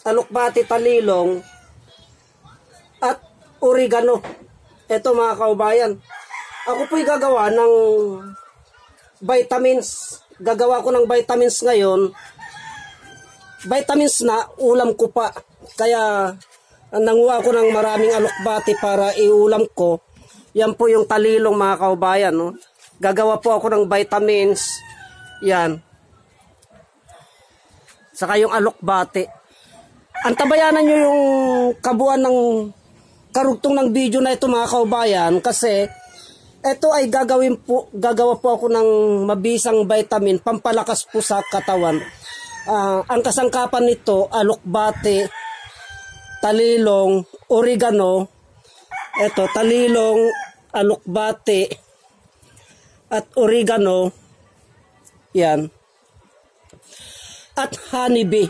alokbati, talilong, at oregano. Ito mga kaubayan. Ako po'y gagawa ng vitamins. Gagawa ko ng vitamins ngayon. Vitamins na ulam ko pa. Kaya nanguha ko ng maraming alokbati para iulam ko. Yan po yung talilong mga kaubayan. No? Gagawa po ako ng vitamins. Yan. Saka yung alokbati. Antabayanan nyo yung kabuuan ng karugtong ng video na ito mga kaubayan. Kasi ito ay gagawa po ako ng mabisang vitamin. Pampalakas po sa katawan. Ang kasangkapan nito, alokbati, talilong, oregano. Ito, talilong, alokbati, at oregano. Yan. At honeybee.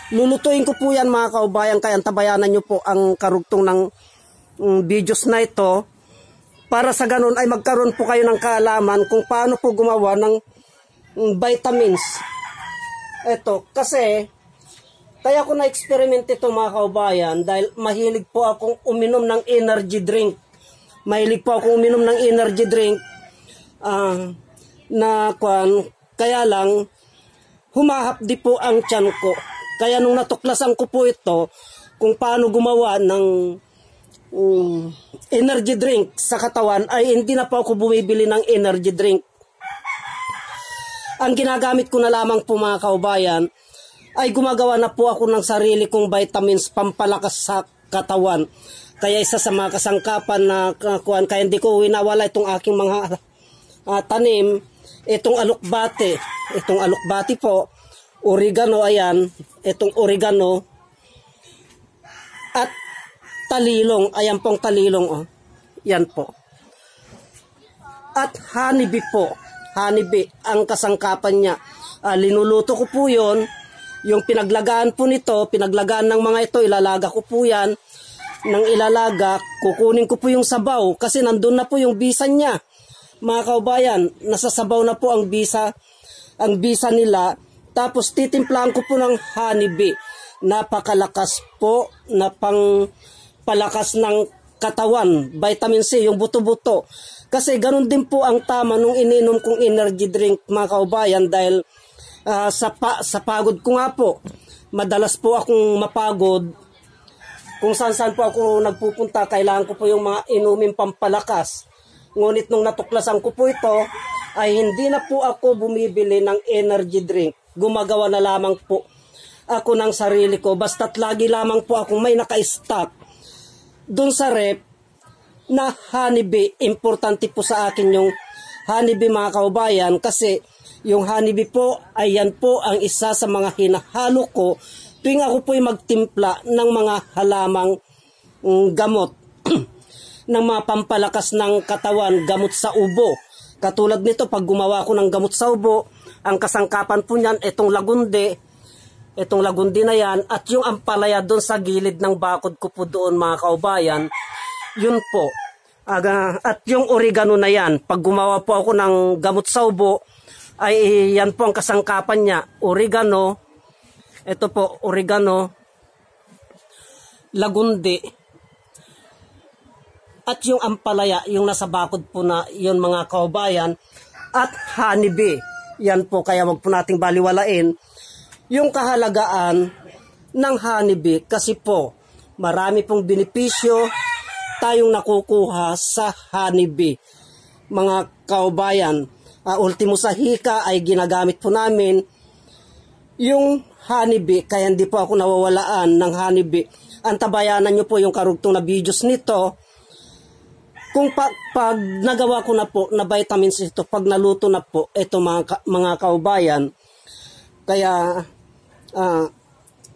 Lulutuin ko po yan mga kaubayan. Kaya antabayanan nyo po ang karugtong ng videos na ito. Para sa ganun ay magkaroon po kayo ng kaalaman kung paano po gumawa ng vitamins. Ito, kasi kaya ko na-experiment ito mga kaubayan dahil mahilig po akong uminom ng energy drink. Mahilig po akong uminom ng energy drink kaya lang humahapdi po ang tiyan ko. Kaya nung natuklasan ko po ito kung paano gumawa ng energy drink sa katawan ay hindi na po ako bumibili ng energy drink. Ang ginagamit ko na lamang po mga kaubayan ay gumagawa na po ako ng sarili kong vitamins pampalakas sa katawan. Kaya isa sa mga kasangkapan na kaya hindi ko winawala itong aking mga tanim, itong alokbati. Itong alokbati po, oregano, ayan, itong oregano, at talilong, ayan pong talilong, oh. Yan po. At honeybee po. Honeybee, ang kasangkapan niya. Linuluto ko po yun. Yung pinaglagaan po nito, pinaglagaan ng mga ito, ilalaga ko po yan. Nang ilalaga, kukunin ko po yung sabaw kasi nandun na po yung bisa niya. Mga kaubayan, nasa sabaw na po ang bisa nila. Tapos titimplahan ko po ng honeybee. Napakalakas po na pangpalakas ng katawan. Vitamin C, yung buto-buto. Kasi ganun din po ang tama nung ininom kong energy drink mga kaubayan dahil sa pagod ko nga po. Madalas po akong mapagod. Kung saan po ako nagpupunta, kailangan ko po yung mga inuming pampalakas. Ngunit nung natuklasan ko po ito, ay hindi na po ako bumibili ng energy drink. Gumagawa na lamang po ako ng sarili ko. Basta't lagi lamang po ako may naka-stock dun sa rep na honeybee. Importante po sa akin yung honeybee mga kaubayan kasi yung honeybee po ay yan po ang isa sa mga hinahalo ko tuwing ako po'y magtimpla ng mga halamang gamot ng mga pampalakas ng katawan, gamot sa ubo. Katulad nito, pag gumawa ko ng gamot sa ubo, ang kasangkapan po niyan, itong lagundi na yan, at yung ampalaya doon sa gilid ng bakod ko po doon mga kaubayan, yun po. At yung oregano na yan, pag gumawa po ako ng gamot sa ubo, ay yan po ang kasangkapan niya, oregano, ito po, oregano, lagundi, at yung ampalaya, yung nasa bakod po na yun mga kaubayan, at honeybee. Yan po, kaya wag po nating baliwalain yung kahalagaan ng honeybee kasi po, marami pong benepisyo tayong nakukuha sa honeybee. Mga kaubayan, ultimo sa hika ay ginagamit po namin yung honeybee, kaya hindi po ako nawawalaan ng honeybee. Antabayanan nyo po yung karugtong na videos nito. Kung pag nagawa ko na po na vitamins ito, pag naluto na po ito mga kaubayan, kaya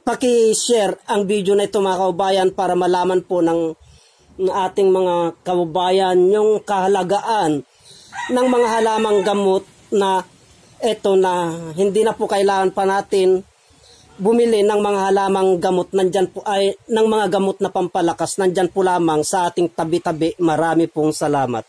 paki-share ang video na ito mga kaubayan para malaman po ng ating mga kaubayan yung kahalagaan ng mga halamang gamot na ito na hindi na po kailangan pa natin bumili ng mga halamang gamot, nandyan po ay ng mga gamot na pampalakas, nandyan po lamang sa ating tabi-tabi. Marami pong salamat.